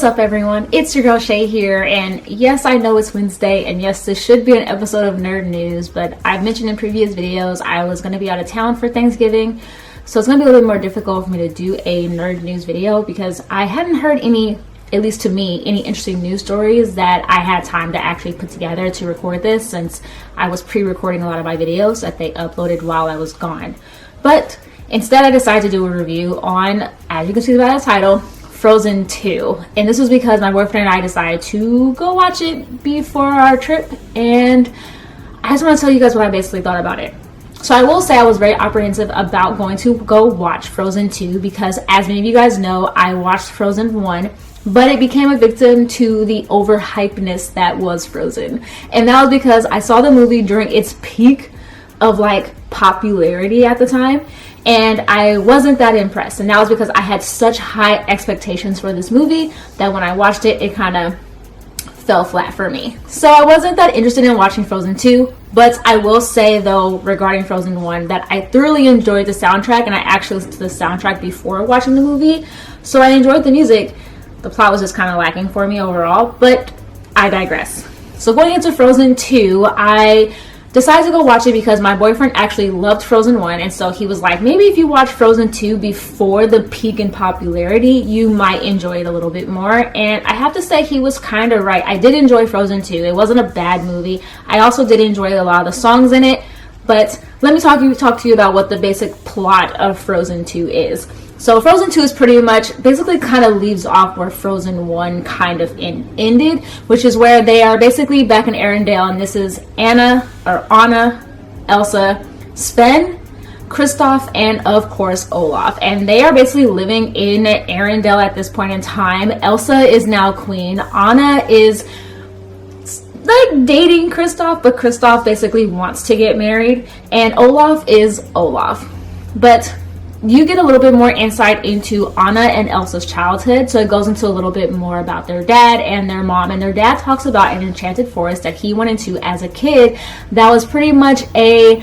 What's up, everyone? It's your girl Shay here, and yes, I know it's Wednesday, and yes, this should be an episode of Nerd News, but I've mentioned in previous videos I was going to be out of town for Thanksgiving, so it's going to be a little more difficult for me to do a Nerd News video because I hadn't heard any, at least to me, any interesting news stories that I had time to actually put together to record this, since I was pre-recording a lot of my videos that they uploaded while I was gone. But instead, I decided to do a review on, as you can see by the title, Frozen 2. And this was because my boyfriend and I decided to go watch it before our trip, and I just want to tell you guys what I basically thought about it. So I will say I was very apprehensive about going to go watch Frozen 2 because, as many of you guys know, I watched Frozen 1, but it became a victim to the overhypeness that was Frozen. And that was because I saw the movie during its peak of like popularity at the time, and I wasn't that impressed. And that was because I had such high expectations for this movie that when I watched it, it kind of fell flat for me. So I wasn't that interested in watching Frozen 2, but I will say though, regarding Frozen 1, that I thoroughly enjoyed the soundtrack, and I actually listened to the soundtrack before watching the movie, so I enjoyed the music. The plot was just kind of lacking for me overall, but I digress. So going into Frozen 2, I decided to go watch it because my boyfriend actually loved Frozen 1, and so he was like, maybe if you watch Frozen 2 before the peak in popularity, you might enjoy it a little bit more. And I have to say he was kind of right. I did enjoy Frozen 2. It wasn't a bad movie. I also did enjoy a lot of the songs in it, but let me talk to you about what the basic plot of Frozen 2 is. So Frozen 2 is pretty much, basically kind of leaves off where Frozen 1 kind of ended, which is where they are basically back in Arendelle, and this is Anna, Elsa, Sven, Kristoff, and of course Olaf. And they are basically living in Arendelle at this point in time. Elsa is now queen. Anna is like dating Kristoff, but Kristoff basically wants to get married, and Olaf is Olaf. But you get a little bit more insight into Anna and Elsa's childhood, so it goes into a little bit more about their dad and their mom. And their dad talks about an enchanted forest that he went into as a kid that was pretty much it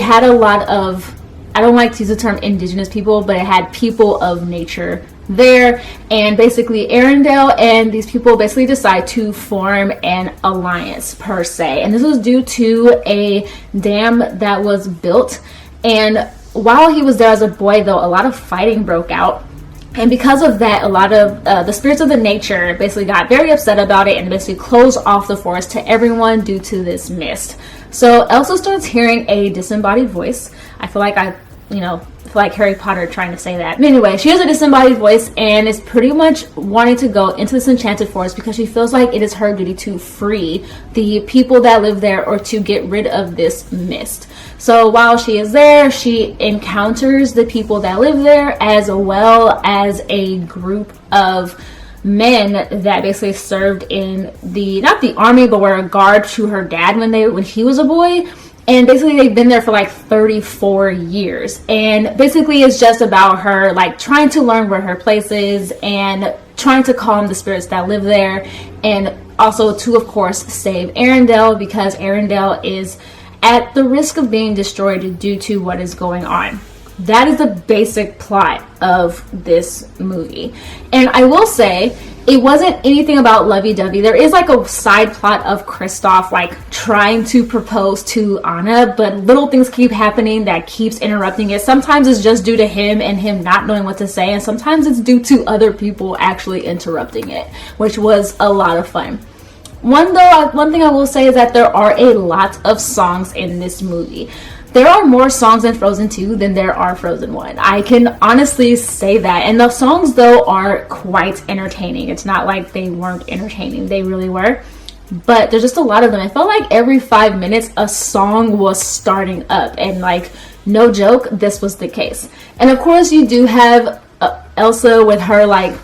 had a lot of, I don't like to use the term indigenous people, but it had people of nature there. And basically Arendelle and these people basically decide to form an alliance per se, and this was due to a dam that was built. And while he was there as a boy, though, a lot of fighting broke out, and because of that, a lot of the spirits of the nature basically got very upset about it and basically closed off the forest to everyone due to this mist. So Elsa starts hearing a disembodied voice. I feel like Harry Potter trying to say that. But anyway, she has a disembodied voice and is pretty much wanting to go into this enchanted forest because she feels like it is her duty to free the people that live there, or to get rid of this mist. So while she is there, she encounters the people that live there, as well as a group of men that basically served in not the army, but were a guard to her dad when he was a boy. And basically they've been there for like 34 years. And basically it's just about her like trying to learn where her place is and trying to calm the spirits that live there. And also to, of course, save Arendelle, because Arendelle is at the risk of being destroyed due to what is going on. That is the basic plot of this movie. And I will say, it wasn't anything about lovey-dovey. There is like a side plot of Kristoff like trying to propose to Anna, but little things keep happening that keeps interrupting it. Sometimes it's just due to him and him not knowing what to say, and sometimes it's due to other people actually interrupting it, which was a lot of fun. One thing I will say is that there are a lot of songs in this movie. There are more songs in Frozen 2 than there are Frozen 1. I can honestly say that. And the songs, though, are quite entertaining. It's not like they weren't entertaining. They really were. But there's just a lot of them. I felt like every 5 minutes a song was starting up. And like, no joke, this was the case. And of course, you do have Elsa with her like,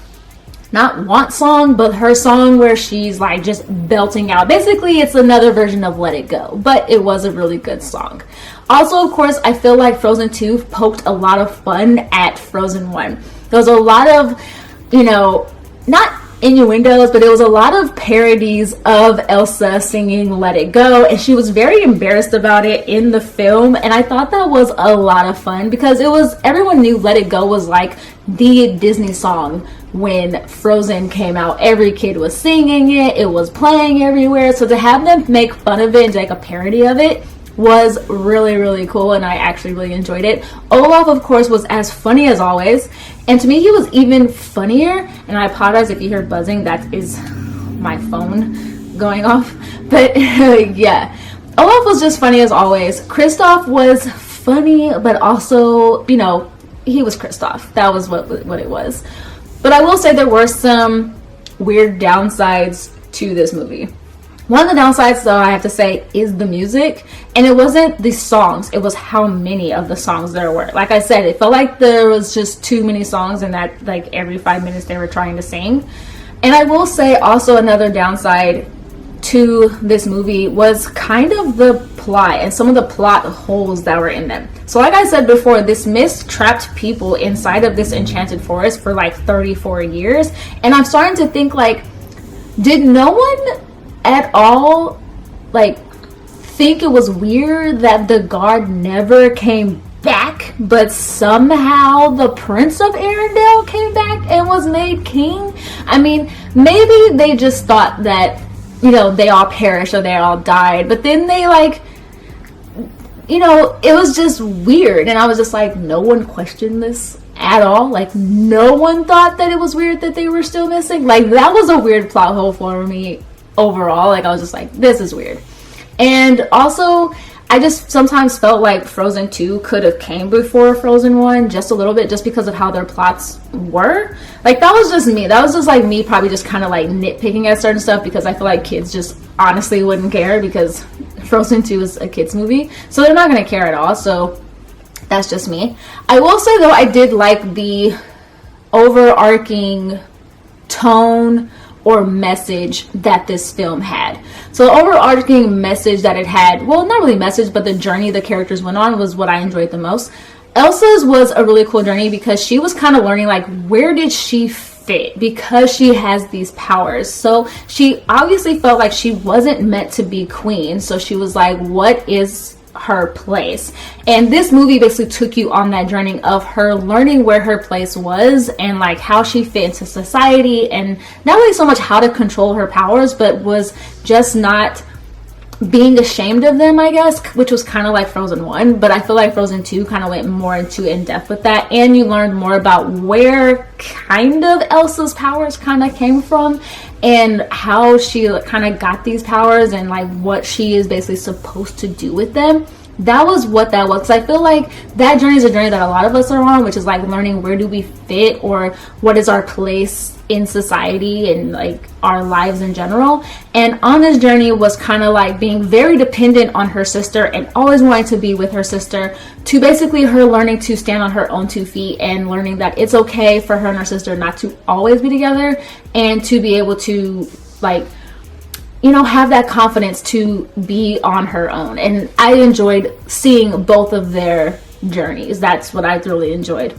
not want song, but her song where she's like just belting out. Basically, it's another version of Let It Go, but it was a really good song. Also, of course, I feel like Frozen 2 poked a lot of fun at Frozen 1. There was a lot of, not innuendos, but it was a lot of parodies of Elsa singing Let It Go, and she was very embarrassed about it in the film, and I thought that was a lot of fun because everyone knew Let It Go was like the Disney song when Frozen came out, every kid was singing it, it was playing everywhere. So to have them make fun of it and like a parody of it was really, really cool, and I actually really enjoyed it. Olaf, of course, was as funny as always, and to me he was even funnier. And I apologize if you hear buzzing, that is my phone going off. But yeah, Olaf was just funny as always. Kristoff was funny, but also, you know, he was Kristoff. That was what it was. But I will say there were some weird downsides to this movie. One of the downsides, though, I have to say, is the music. And it wasn't the songs, it was how many of the songs there were. Like I said, it felt like there was just too many songs, and that like every 5 minutes they were trying to sing. And I will say also another downside to this movie was kind of the plot and some of the plot holes that were in them. So like I said before, this mist trapped people inside of this enchanted forest for like 34 years. And I'm starting to think, like, did no one at all like think it was weird that the guard never came back, but somehow the Prince of Arendelle came back and was made king? I mean, maybe they just thought that, you know, they all perished or they all died, but then they, like, you know, it was just weird. And I was just like, no one questioned this at all. Like, no one thought that it was weird that they were still missing. Like, that was a weird plot hole for me overall. Like, I was just like, this is weird. And also, I just sometimes felt like Frozen 2 could have came before Frozen 1 just a little bit, just because of how their plots were. Like, that was just me. That was just like me probably just kind of like nitpicking at certain stuff, because I feel like kids just honestly wouldn't care, because Frozen 2 is a kids movie. So they're not going to care at all. So that's just me. I will say, though, I did like the overarching tone or message that this film had. So the overarching message that it had, well, not really message, but the journey the characters went on was what I enjoyed the most. Elsa's was a really cool journey because she was kind of learning, like, where did she fit, because she has these powers. So she obviously felt like she wasn't meant to be queen. So she was like, what is her place? And this movie basically took you on that journey of her learning where her place was and like how she fit into society, and not really so much how to control her powers, but was just not being ashamed of them, I guess, which was kind of like Frozen 1. But I feel like Frozen 2 kind of went more into in depth with that, and you learned more about where kind of Elsa's powers kind of came from and how she kind of got these powers and like what she is basically supposed to do with them. That was what that was. Because I feel like that journey is a journey that a lot of us are on, which is like learning where do we fit, or what is our place in society and like our lives in general. And on this journey was kind of like being very dependent on her sister and always wanting to be with her sister, to basically her learning to stand on her own 2 feet and learning that it's okay for her and her sister not to always be together, and to be able to, like, you know, have that confidence to be on her own. And I enjoyed seeing both of their journeys. That's what I really enjoyed.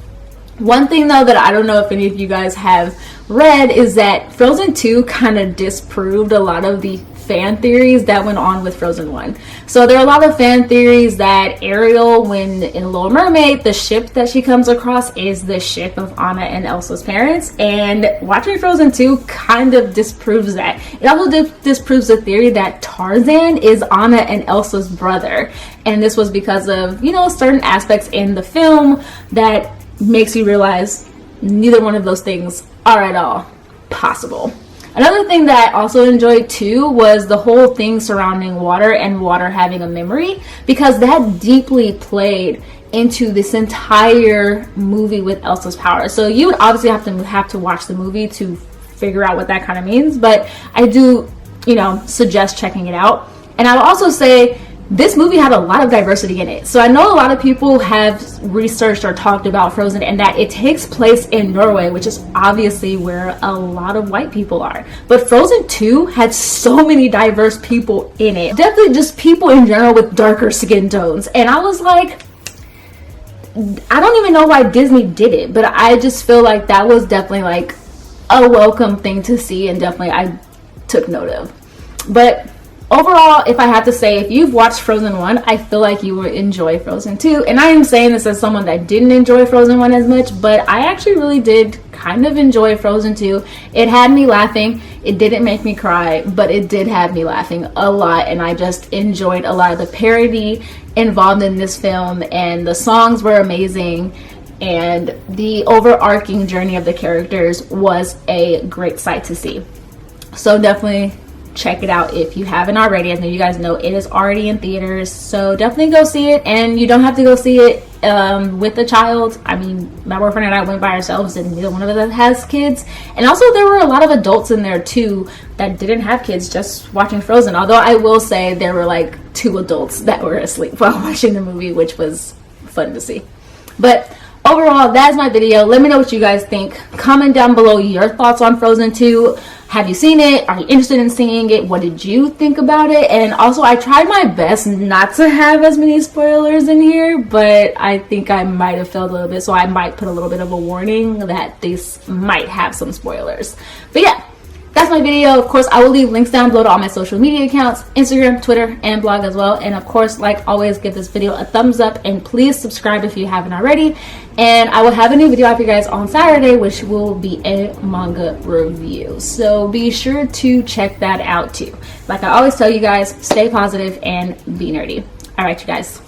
One thing, though, that I don't know if any of you guys have read is that Frozen 2 kind of disproved a lot of the fan theories that went on with Frozen 1. So there are a lot of fan theories that Ariel, when in Little Mermaid, the ship that she comes across is the ship of Anna and Elsa's parents. And watching Frozen 2 kind of disproves that. It also disproves the theory that Tarzan is Anna and Elsa's brother. And this was because of, you know, certain aspects in the film that makes you realize neither one of those things are at all possible. Another thing that I also enjoyed too was the whole thing surrounding water and water having a memory, because that deeply played into this entire movie with Elsa's power. So you would obviously have to watch the movie to figure out what that kind of means, but I do, you know, suggest checking it out. And I would also say this movie had a lot of diversity in it. So I know a lot of people have researched or talked about Frozen and that it takes place in Norway, which is obviously where a lot of white people are. But Frozen 2 had so many diverse people in it. Definitely just people in general with darker skin tones. And I was like, I don't even know why Disney did it, but I just feel like that was definitely like a welcome thing to see, and definitely I took note of. But overall, if I have to say, if you've watched Frozen 1, I feel like you will enjoy Frozen 2. And I am saying this as someone that didn't enjoy Frozen 1 as much, but I actually really did kind of enjoy Frozen 2. It had me laughing. It didn't make me cry, but it did have me laughing a lot, and I just enjoyed a lot of the parody involved in this film, and the songs were amazing, and the overarching journey of the characters was a great sight to see. So definitely check it out if you haven't already. I know you guys know it is already in theaters, so definitely go see it. And you don't have to go see it with a child. I mean, my boyfriend and I went by ourselves, and neither one of us has kids. And also, there were a lot of adults in there too that didn't have kids, just watching Frozen. Although I will say there were like 2 adults that were asleep while watching the movie, which was fun to see. But overall, that's my video. Let me know what you guys think. Comment down below your thoughts on Frozen 2. Have you seen it? Are you interested in seeing it? What did you think about it? And also, I tried my best not to have as many spoilers in here, but I think I might have failed a little bit, so I might put a little bit of a warning that this might have some spoilers. But yeah, that's my video. Of course, I will leave links down below to all my social media accounts, Instagram, Twitter, and blog as well. And of course, like always, give this video a thumbs up, and please subscribe if you haven't already. And I will have a new video out for you guys on Saturday, which will be a manga review. So be sure to check that out too. Like I always tell you guys, stay positive and be nerdy. All right, you guys.